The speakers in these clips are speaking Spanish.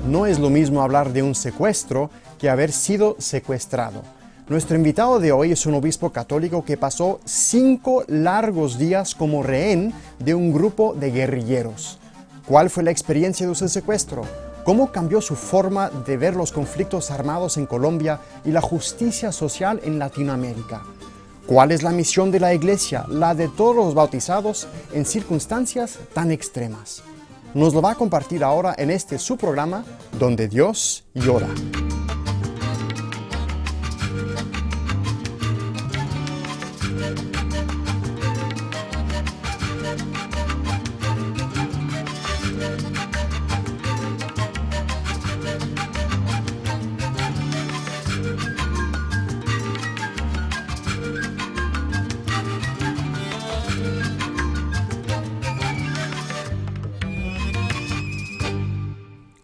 No es lo mismo hablar de un secuestro que haber sido secuestrado. Nuestro invitado de hoy es un obispo católico que pasó 5 largos días como rehén de un grupo de guerrilleros. ¿Cuál fue la experiencia de su secuestro? ¿Cómo cambió su forma de ver los conflictos armados en Colombia y la justicia social en Latinoamérica? ¿Cuál es la misión de la Iglesia, la de todos los bautizados, en circunstancias tan extremas? Nos lo va a compartir ahora en este su programa, Donde Dios Llora.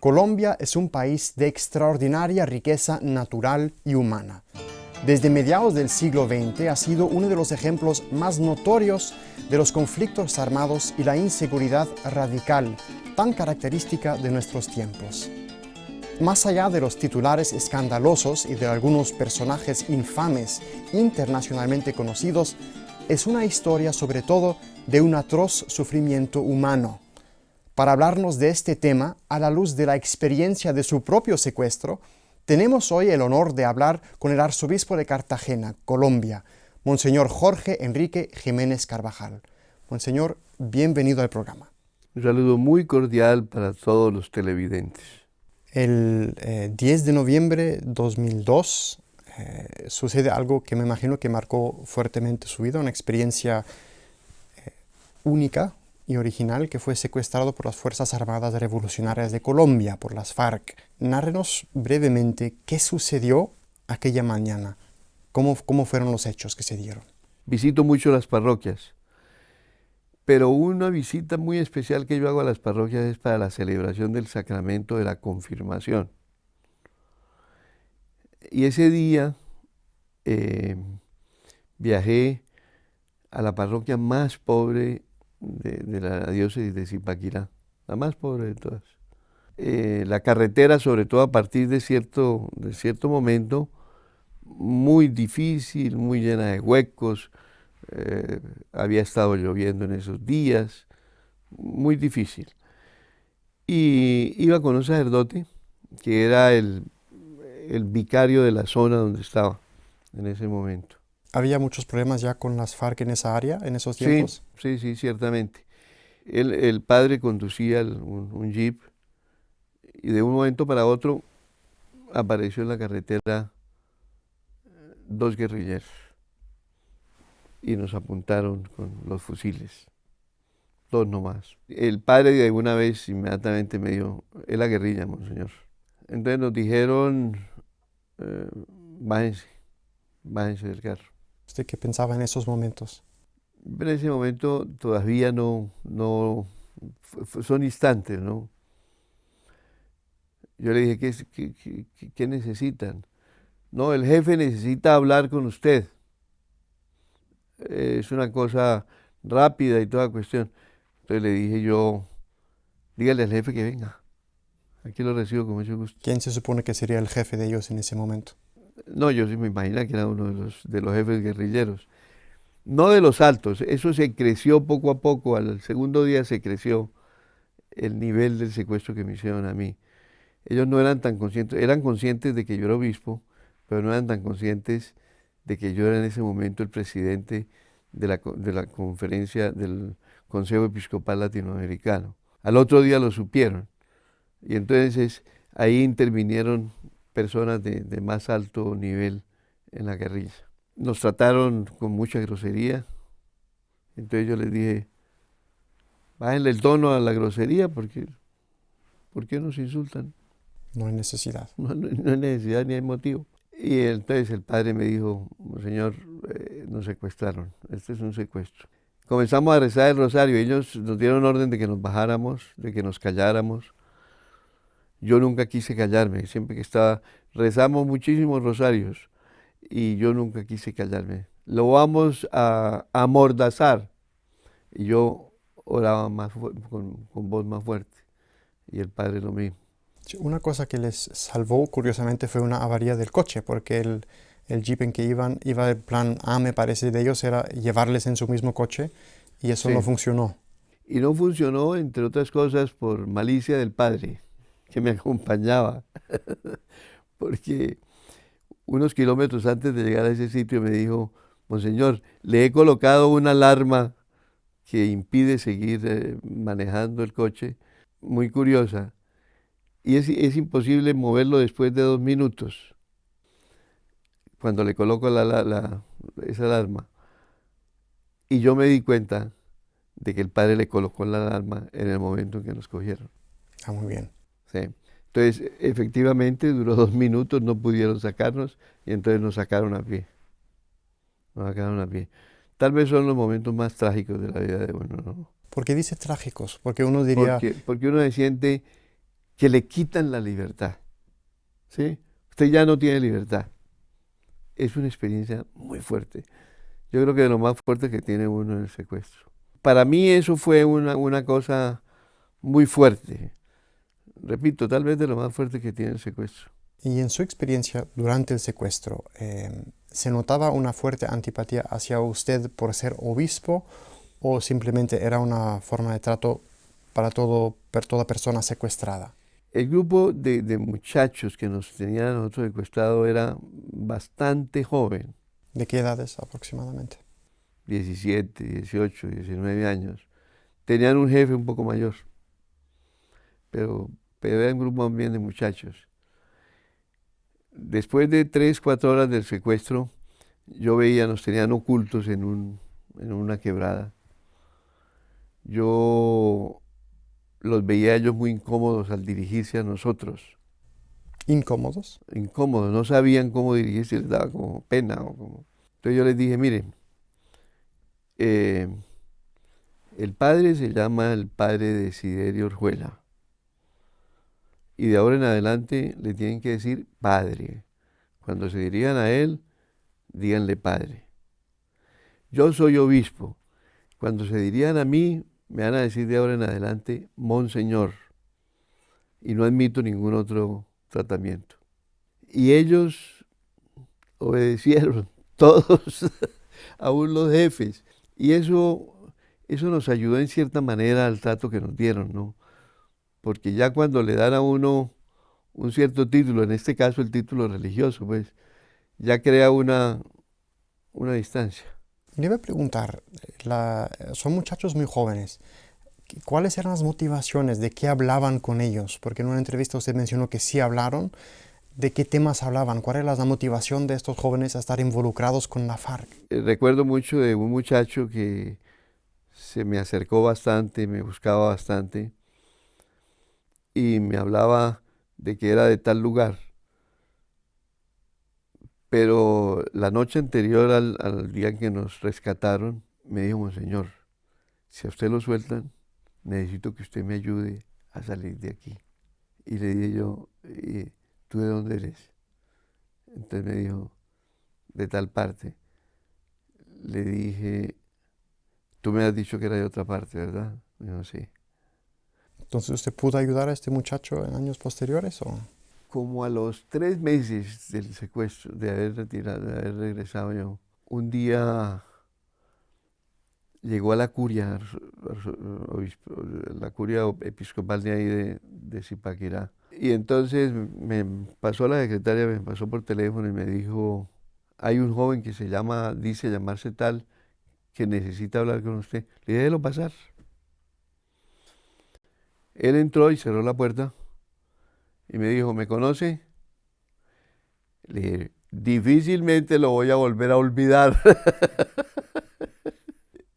Colombia es un país de extraordinaria riqueza natural y humana. Desde mediados del siglo XX ha sido uno de los ejemplos más notorios de los conflictos armados y la inseguridad radical, tan característica de nuestros tiempos. Más allá de los titulares escandalosos y de algunos personajes infames internacionalmente conocidos, es una historia sobre todo de un atroz sufrimiento humano. Para hablarnos de este tema, a la luz de la experiencia de su propio secuestro, tenemos hoy el honor de hablar con el arzobispo de Cartagena, Colombia, Monseñor Jorge Enrique Jiménez Carvajal. Monseñor, bienvenido al programa. Un saludo muy cordial para todos los televidentes. El 10 de noviembre de 2002 sucede algo que me imagino que marcó fuertemente su vida, una experiencia única y original, que fue secuestrado por las Fuerzas Armadas Revolucionarias de Colombia, por las FARC. Nárrenos brevemente qué sucedió aquella mañana, cómo fueron los hechos que se dieron. Visito mucho las parroquias, pero una visita muy especial que yo hago a las parroquias es para la celebración del sacramento de la confirmación. Y ese día viajé a la parroquia más pobre de la diócesis de Zipaquirá, la más pobre de todas. La carretera, sobre todo a partir de cierto momento, muy difícil, muy llena de huecos, había estado lloviendo en esos días, muy difícil. Y iba con un sacerdote que era el vicario de la zona donde estaba en ese momento. ¿Había muchos problemas ya con las FARC en esa área, en esos tiempos? Sí, ciertamente. El padre conducía un jeep y de un momento para otro apareció en la carretera 2 guerrilleros y nos apuntaron con los fusiles, 2 nomás. El padre de alguna vez inmediatamente me dijo, es la guerrilla, monseñor. Entonces nos dijeron, bájense del carro. ¿Usted qué pensaba en esos momentos? En ese momento todavía no son instantes, ¿no? Yo le dije, ¿qué necesitan? No, el jefe necesita hablar con usted. Es una cosa rápida y toda cuestión. Entonces le dije yo, dígale al jefe que venga. Aquí lo recibo con mucho gusto. ¿Quién se supone que sería el jefe de ellos en ese momento? No, yo sí me imagino que era uno de los jefes guerrilleros. No de los altos, eso se creció poco a poco. Al segundo día se creció el nivel del secuestro que me hicieron a mí. Ellos no eran tan conscientes, eran conscientes de que yo era obispo, pero no eran tan conscientes de que yo era en ese momento el presidente de la conferencia del Consejo Episcopal Latinoamericano. Al otro día lo supieron y entonces ahí intervinieron personas de más alto nivel en la guerrilla. Nos trataron con mucha grosería, entonces yo les dije, bájenle el tono a la grosería porque ¿por qué nos insultan? No hay necesidad. No hay necesidad ni hay motivo. Y entonces el padre me dijo, Señor, nos secuestraron, este es un secuestro. Comenzamos a rezar el rosario, ellos nos dieron orden de que nos bajáramos, de que nos calláramos. Yo nunca quise callarme, siempre que estaba, rezamos muchísimos rosarios y yo nunca quise callarme. Lo vamos a amordazar. Y yo oraba con voz más fuerte y el padre lo mismo. Una cosa que les salvó, curiosamente, fue una avería del coche, porque el jeep en que iban, iba el plan A, me parece, de ellos era llevarles en su mismo coche, y eso no Sí. funcionó. Y no funcionó, entre otras cosas, por malicia del padre que me acompañaba, porque unos kilómetros antes de llegar a ese sitio me dijo, Monseñor, le he colocado una alarma que impide seguir manejando el coche, muy curiosa, y es imposible moverlo después de 2 minutos, cuando le coloco esa alarma. Y yo me di cuenta de que el padre le colocó la alarma en el momento en que nos cogieron. Ah, muy bien. ¿Sí? Entonces, efectivamente, duró 2 minutos, no pudieron sacarnos y entonces nos sacaron a pie. Nos sacaron a pie. Tal vez son los momentos más trágicos de la vida de uno, ¿no? ¿Por qué dice trágicos? Porque uno diría, Porque uno se siente que le quitan la libertad. ¿Sí? Usted ya no tiene libertad. Es una experiencia muy fuerte. Yo creo que de lo más fuerte que tiene uno en el secuestro. Para mí eso fue una cosa muy fuerte. Repito, tal vez de lo más fuerte que tiene el secuestro. y en su experiencia durante el secuestro, ¿se notaba una fuerte antipatía hacia usted por ser obispo o simplemente era una forma de trato para toda persona secuestrada? El grupo de muchachos que nos tenían a nosotros secuestrado era bastante joven, ¿De qué edades aproximadamente? 17, 18, 19 años. Tenían un jefe un poco mayor, pero, pero era un grupo más bien de muchachos. Después de 3, 4 horas del secuestro, yo veía, nos tenían ocultos en una quebrada. Yo los veía a ellos muy incómodos al dirigirse a nosotros. ¿Incómodos? Incómodos, no sabían cómo dirigirse, les daba como pena. Entonces yo les dije, miren, eh, el padre se llama el padre Desiderio Orjuela. Y de ahora en adelante le tienen que decir padre. Cuando se dirijan a él, díganle padre. Yo soy obispo. Cuando se dirijan a mí, me van a decir de ahora en adelante monseñor. Y no admito ningún otro tratamiento. Y ellos obedecieron, todos, aún los jefes. Y eso nos ayudó en cierta manera al trato que nos dieron, ¿no? Porque ya cuando le dan a uno un cierto título, en este caso el título religioso, pues ya crea una distancia. Le iba a preguntar, son muchachos muy jóvenes. ¿Cuáles eran las motivaciones? ¿De qué hablaban con ellos? Porque en una entrevista usted mencionó que sí hablaron. ¿De qué temas hablaban? ¿Cuál era la motivación de estos jóvenes a estar involucrados con la FARC? Recuerdo mucho de un muchacho que se me acercó bastante, me buscaba bastante y me hablaba de que era de tal lugar. Pero la noche anterior al día en que nos rescataron, me dijo, Monseñor, si a usted lo sueltan, necesito que usted me ayude a salir de aquí. Y le dije yo, "¿Y tú de dónde eres?" Entonces me dijo, de tal parte. Le dije, tú me has dicho que era de otra parte, ¿verdad? Me dijo, sí. Entonces, ¿usted pudo ayudar a este muchacho en años posteriores? ¿O? Como a los 3 meses del secuestro, de haber retirado, de haber regresado yo, un día llegó a la curia, la curia episcopal de ahí de Zipaquirá. Y entonces me pasó la secretaria, me pasó por teléfono y me dijo, hay un joven que se llama, dice llamarse tal, que necesita hablar con usted. Le dije, déjelo pasar. Él entró y cerró la puerta y me dijo, ¿me conoce? Le dije, difícilmente lo voy a volver a olvidar.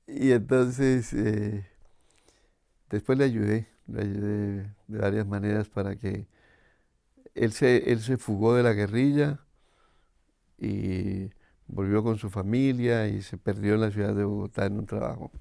Y entonces después le ayudé de varias maneras para que él se fugó de la guerrilla y volvió con su familia y se perdió en la ciudad de Bogotá en un trabajo,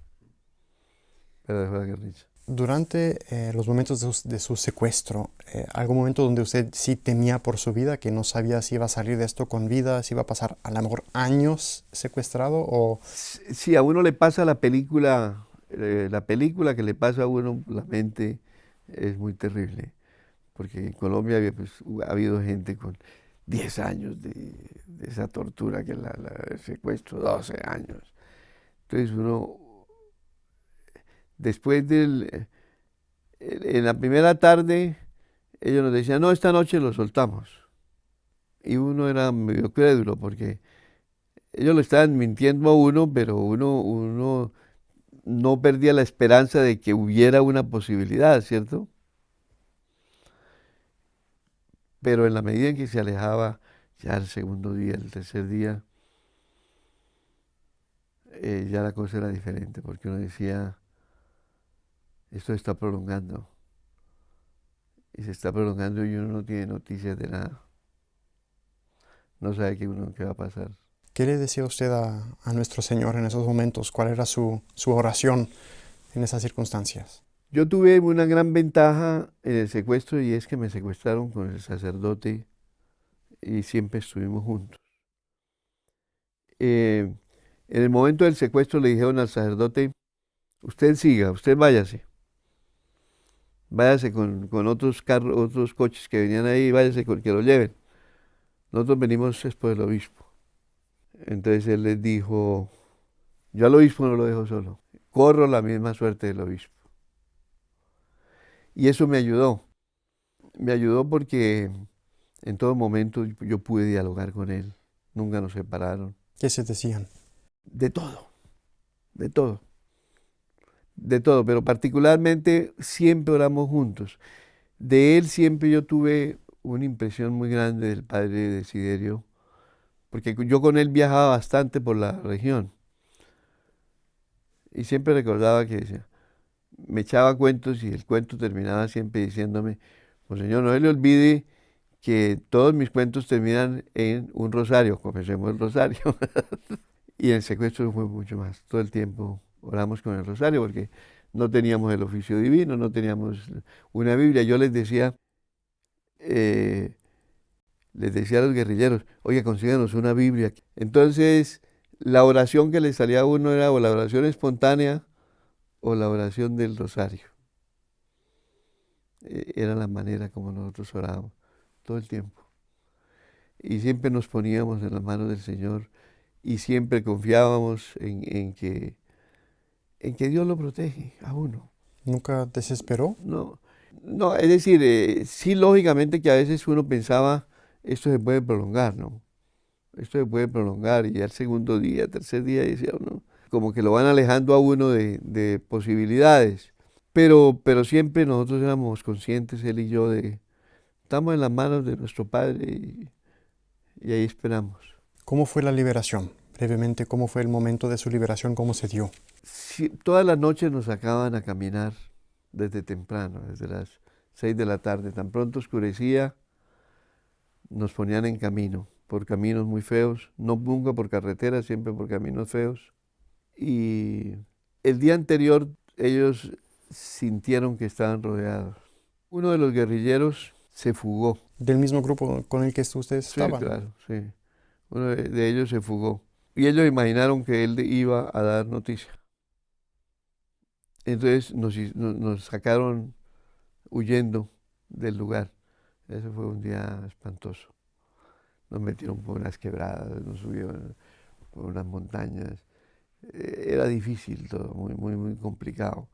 pero dejó la guerrilla. Durante los momentos de su secuestro, ¿algún momento donde usted sí temía por su vida, que no sabía si iba a salir de esto con vida, si iba a pasar a lo mejor años secuestrado o Si a uno le pasa la película que le pasa a uno, la mente es muy terrible, porque en Colombia pues, ha habido gente con 10 años de esa tortura que es el secuestro, 12 años. Entonces uno, después en la primera tarde, ellos nos decían, no, esta noche lo soltamos. Y uno era medio crédulo porque ellos lo estaban mintiendo a uno, pero uno no perdía la esperanza de que hubiera una posibilidad, ¿cierto? Pero en la medida en que se alejaba ya el segundo día, el tercer día, ya la cosa era diferente, porque uno decía, esto se está prolongando, y se está prolongando y uno no tiene noticias de nada, no sabe qué va a pasar. ¿Qué le decía usted a nuestro Señor en esos momentos? ¿Cuál era su oración en esas circunstancias? Yo tuve una gran ventaja en el secuestro y es que me secuestraron con el sacerdote y siempre estuvimos juntos. En el momento del secuestro le dijeron al sacerdote, usted siga, usted váyase con otros carros, otros coches que venían ahí, váyase con que lo lleven. Nosotros venimos después del obispo. Entonces él les dijo, yo al obispo no lo dejo solo, corro la misma suerte del obispo. Y eso me ayudó porque en todo momento yo pude dialogar con él, nunca nos separaron. ¿Qué se decían? De todo, de todo, de todo, pero particularmente siempre oramos juntos. De él siempre yo tuve una impresión muy grande del padre Desiderio, porque yo con él viajaba bastante por la región y siempre recordaba que decía, me echaba cuentos y el cuento terminaba siempre diciéndome, pues señor, no se le olvide que todos mis cuentos terminan en un rosario, confesemos el rosario. Y el secuestro fue mucho más. Todo el tiempo oramos con el rosario porque no teníamos el oficio divino, no teníamos una Biblia. Yo eh, les decía a los guerrilleros, oye, consíganos una Biblia. Entonces, la oración que les salía a uno era o la oración espontánea o la oración del rosario. Era la manera como nosotros orábamos todo el tiempo. Y siempre nos poníamos en las manos del Señor y siempre confiábamos en que Dios lo protege a uno. ¿Nunca desesperó? No, no, es decir, sí, lógicamente que a veces uno pensaba, esto se puede prolongar, ¿no? Esto se puede prolongar y al segundo día, tercer día, decía uno, como que lo van alejando a uno de posibilidades. Pero siempre nosotros éramos conscientes, él y yo, de estamos en las manos de nuestro Padre y ahí esperamos. ¿Cómo fue la liberación? Brevemente, ¿cómo fue el momento de su liberación? ¿Cómo se dio? Sí, todas las noches nos sacaban a caminar desde temprano, desde las 6 de la tarde. Tan pronto oscurecía, nos ponían en camino, por caminos muy feos, no nunca por carretera, siempre por caminos feos. Y el día anterior ellos sintieron que estaban rodeados. Uno de los guerrilleros se fugó. ¿Del mismo grupo con el que ustedes Sí, estaban? claro, sí. Uno de ellos se fugó. Y ellos imaginaron que él iba a dar noticia. Entonces nos sacaron huyendo del lugar. Eso fue un día espantoso. Nos metieron por unas quebradas, nos subieron por unas montañas. Era difícil todo, muy, muy, muy complicado.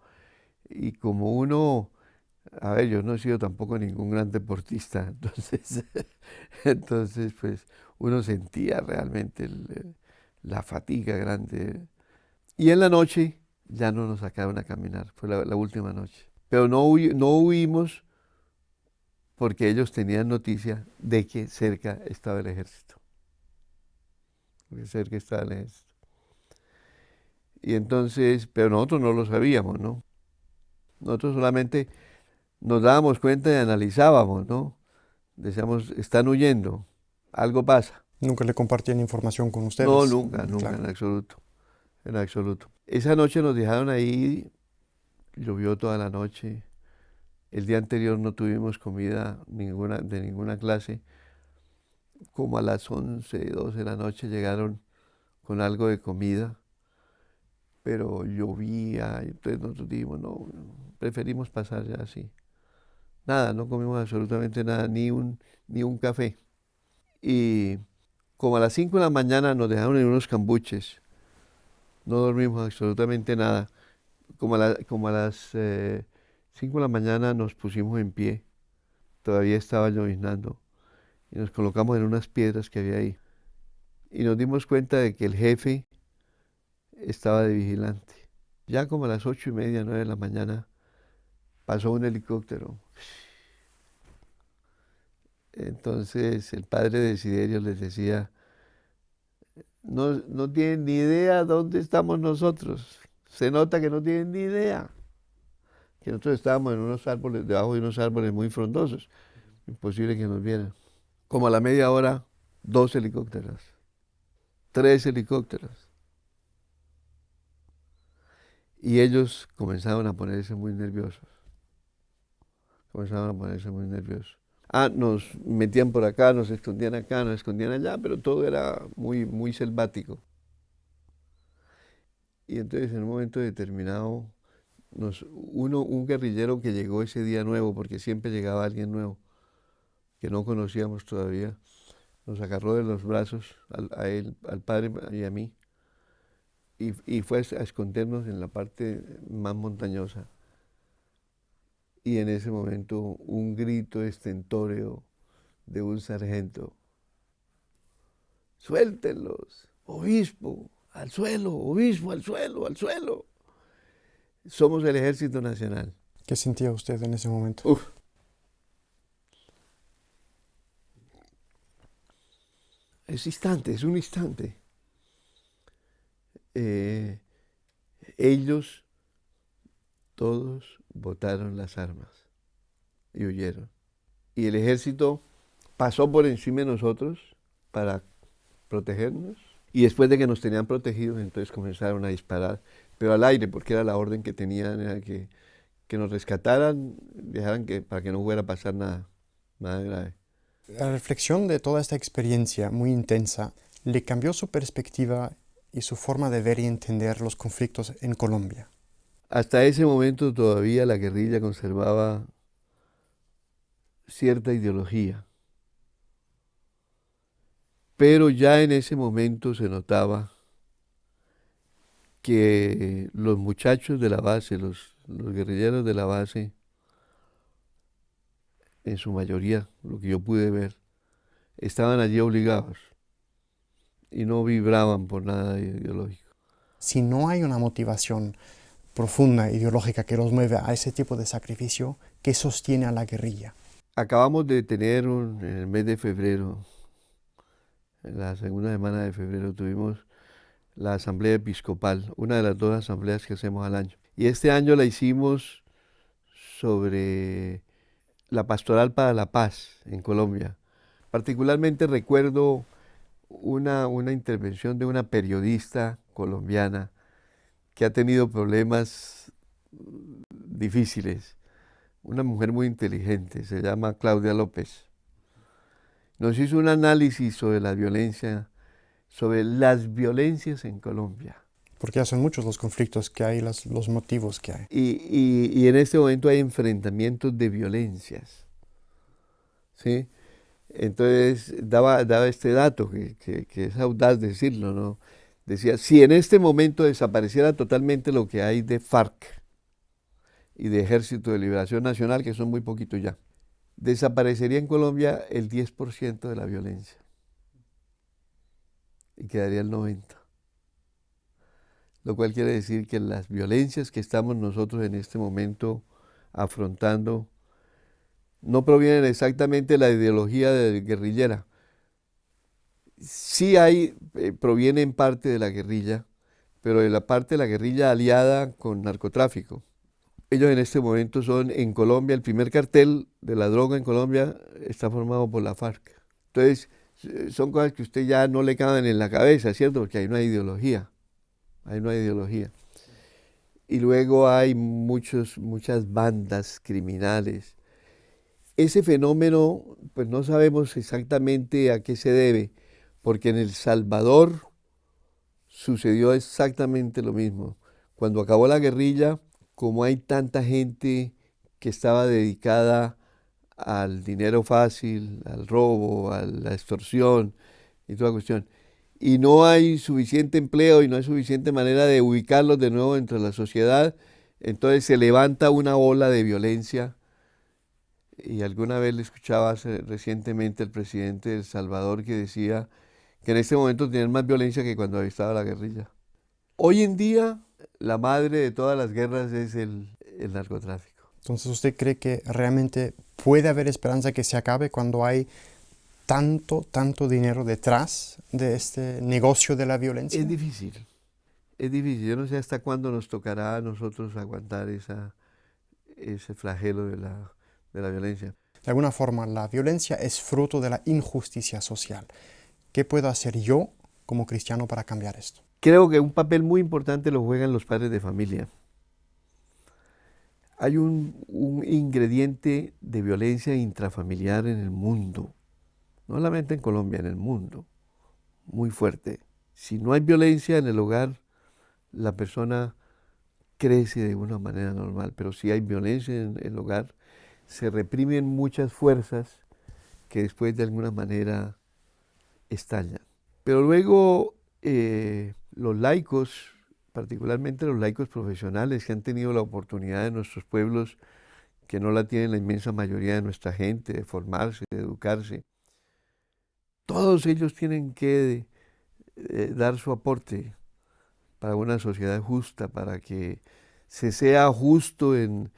Y como uno, a ver, yo no he sido tampoco ningún gran deportista, entonces pues uno sentía realmente la fatiga grande. Y en la noche ya no nos sacaron a caminar, fue la última noche. Pero no huimos porque ellos tenían noticia de que cerca estaba el ejército. Que cerca estaba el ejército. Y entonces, pero nosotros no lo sabíamos, ¿no? Nosotros solamente nos dábamos cuenta y analizábamos, ¿no? Decíamos, están huyendo, algo pasa. Nunca le compartían información con No, ustedes. nunca, nunca, Claro. en absoluto, en absoluto. Esa noche nos dejaron ahí, llovió toda la noche. El día anterior no tuvimos comida ninguna, de ninguna clase. Como a las 11, 12 de la noche llegaron con algo de comida, pero llovía, y entonces nosotros dijimos, no, preferimos pasar ya así. nada, no comimos absolutamente nada, ni un café. Y como a las 5 de la mañana nos dejaron en unos cambuches, no dormimos absolutamente nada. Como a las 5 de la mañana nos pusimos en pie, todavía estaba lloviznando, y nos colocamos en unas piedras que había ahí. Y nos dimos cuenta de que el jefe estaba de vigilante. Ya como a las 8:30, 9 de la mañana, pasó un helicóptero. Entonces el padre de Desiderio les decía, no tienen ni idea dónde estamos nosotros. Se nota que no tienen ni idea. Que nosotros estábamos en unos árboles, debajo de unos árboles muy frondosos. Imposible que nos vieran. Como a la media hora, 2 helicópteros, 3 helicópteros. Y ellos comenzaron a ponerse muy nerviosos. Comenzaron a ponerse muy nerviosos. Nos metían por acá, nos escondían acá, nos escondían allá, pero todo era muy, muy selvático. Y entonces en un momento determinado, un guerrillero que llegó ese día nuevo, porque siempre llegaba alguien nuevo, que no conocíamos todavía, nos agarró de los brazos a él, al padre y a mí, y fue a escondernos en la parte más montañosa. Y en ese momento un grito estentóreo de un sargento: suéltenlos, obispo, al suelo, obispo, al suelo, al suelo. Somos el Ejército Nacional. ¿Qué sentía usted en ese momento? Uf. Es instante, es un instante. Eh, ellos todos botaron las armas y huyeron. Y el ejército pasó por encima de nosotros para protegernos. Y después de que nos tenían protegidos, entonces comenzaron a disparar, pero al aire, porque era la orden que tenían, era que nos rescataran, para que no fuera a pasar nada, nada grave. La reflexión de toda esta experiencia muy intensa le cambió su perspectiva y su forma de ver y entender los conflictos en Colombia. Hasta ese momento todavía la guerrilla conservaba cierta ideología, pero ya en ese momento se notaba que los muchachos de la base, los guerrilleros de la base, en su mayoría, lo que yo pude ver, estaban allí obligados y no vibraban por nada ideológico. Si no hay una motivación profunda, ideológica, que los mueve a ese tipo de sacrificio, ¿qué sostiene a la guerrilla? Acabamos de tener en el mes de febrero, en la segunda semana de febrero, tuvimos la asamblea episcopal, una de las 2 asambleas que hacemos al año. Y este año la hicimos sobre la pastoral para la paz en Colombia. Particularmente recuerdo una intervención de una periodista colombiana que ha tenido problemas difíciles, una mujer muy inteligente, se llama Claudia López. Nos hizo un análisis sobre la violencia, sobre las violencias en Colombia. Porque ya son muchos los conflictos que hay, los motivos que hay. Y en este momento hay enfrentamientos de violencias, ¿sí? Entonces daba este dato, que es audaz decirlo, ¿no? Decía, si en este momento desapareciera totalmente lo que hay de FARC y de Ejército de Liberación Nacional, que son muy poquitos ya, desaparecería en Colombia el 10% de la violencia y quedaría el 90%. Lo cual quiere decir que las violencias que estamos nosotros en este momento afrontando no provienen exactamente de la ideología guerrillera. Sí proviene en parte de la guerrilla, pero de la parte de la guerrilla aliada con narcotráfico. Ellos en este momento son en Colombia, el primer cartel de la droga en Colombia está formado por la FARC. Entonces, son cosas que a usted ya no le caben en la cabeza, ¿cierto? Porque ahí no hay ideología. Ahí no hay ideología. Y luego hay muchas bandas criminales. Ese fenómeno, pues no sabemos exactamente a qué se debe, porque en El Salvador sucedió exactamente lo mismo. Cuando acabó la guerrilla, como hay tanta gente que estaba dedicada al dinero fácil, al robo, a la extorsión y toda cuestión. Y no hay suficiente empleo y no hay suficiente manera de ubicarlos de nuevo dentro de la sociedad, entonces se levanta una ola de violencia. Y alguna vez le escuchaba recientemente al presidente de El Salvador que decía que en este momento tienen más violencia que cuando estaba la guerrilla. Hoy en día, la madre de todas las guerras es el narcotráfico. Entonces, ¿usted cree que realmente puede haber esperanza que se acabe cuando hay tanto dinero detrás de este negocio de la violencia? Es difícil. Yo no sé hasta cuándo nos tocará a nosotros aguantar ese flagelo de la violencia. De alguna forma, la violencia es fruto de la injusticia social. ¿Qué puedo hacer yo como cristiano para cambiar esto? Creo que un papel muy importante lo juegan los padres de familia. Hay un ingrediente de violencia intrafamiliar en el mundo, no solamente en Colombia, en el mundo, muy fuerte. Si no hay violencia en el hogar, la persona crece de una manera normal, pero si hay violencia en el hogar, se reprimen muchas fuerzas que después de alguna manera estallan. Pero luego los laicos, particularmente los laicos profesionales que han tenido la oportunidad en nuestros pueblos, que no la tienen la inmensa mayoría de nuestra gente, de formarse, de educarse, todos ellos tienen que dar su aporte para una sociedad justa, para que se sea justo en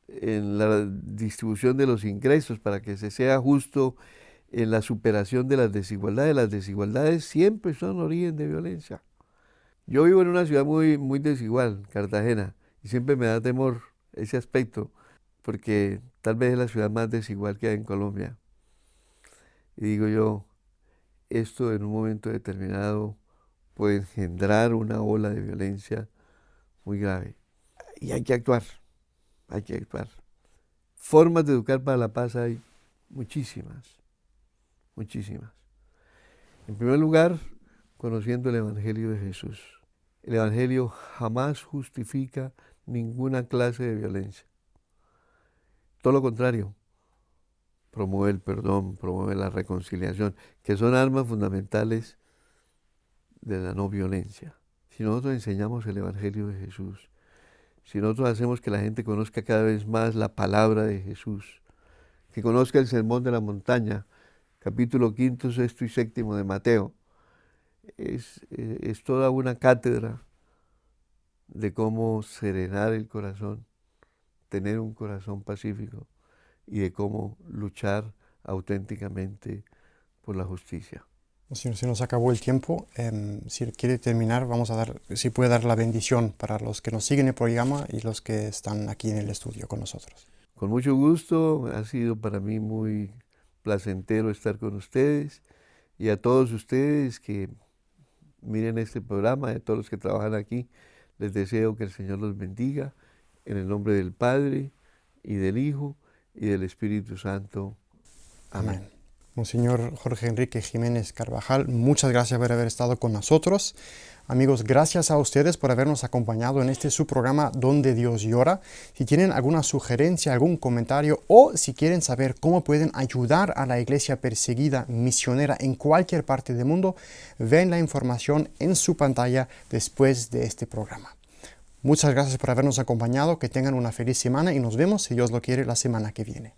la distribución de los ingresos, para que se sea justo en la superación de las desigualdades. Las desigualdades siempre son origen de violencia. Yo vivo en una ciudad muy desigual, Cartagena, y siempre me da temor ese aspecto, porque tal vez es la ciudad más desigual que hay en Colombia. Y digo yo, esto en un momento determinado puede engendrar una ola de violencia muy grave. Y hay que actuar. Formas de educar para la paz hay muchísimas. En primer lugar, conociendo el Evangelio de Jesús. El Evangelio jamás justifica ninguna clase de violencia. Todo lo contrario, promueve el perdón, promueve la reconciliación, que son armas fundamentales de la no violencia. Si nosotros enseñamos el Evangelio de Jesús, si nosotros hacemos que la gente conozca cada vez más la palabra de Jesús, que conozca el Sermón de la Montaña, capítulo 5, 6 y 7 de Mateo, es toda una cátedra de cómo serenar el corazón, tener un corazón pacífico y de cómo luchar auténticamente por la justicia. Señor, se nos acabó el tiempo. Si quiere terminar, si puede dar la bendición para los que nos siguen el programa y los que están aquí en el estudio con nosotros. Con mucho gusto, ha sido para mí muy placentero estar con ustedes y a todos ustedes que miren este programa, a todos los que trabajan aquí, les deseo que el Señor los bendiga en el nombre del Padre y del Hijo y del Espíritu Santo. Amén. Monseñor Jorge Enrique Jiménez Carvajal, muchas gracias por haber estado con nosotros. Amigos, gracias a ustedes por habernos acompañado en este su programa Donde Dios Llora. Si tienen alguna sugerencia, algún comentario o si quieren saber cómo pueden ayudar a la iglesia perseguida misionera en cualquier parte del mundo, ven la información en su pantalla después de este programa. Muchas gracias por habernos acompañado, que tengan una feliz semana y nos vemos, si Dios lo quiere, la semana que viene.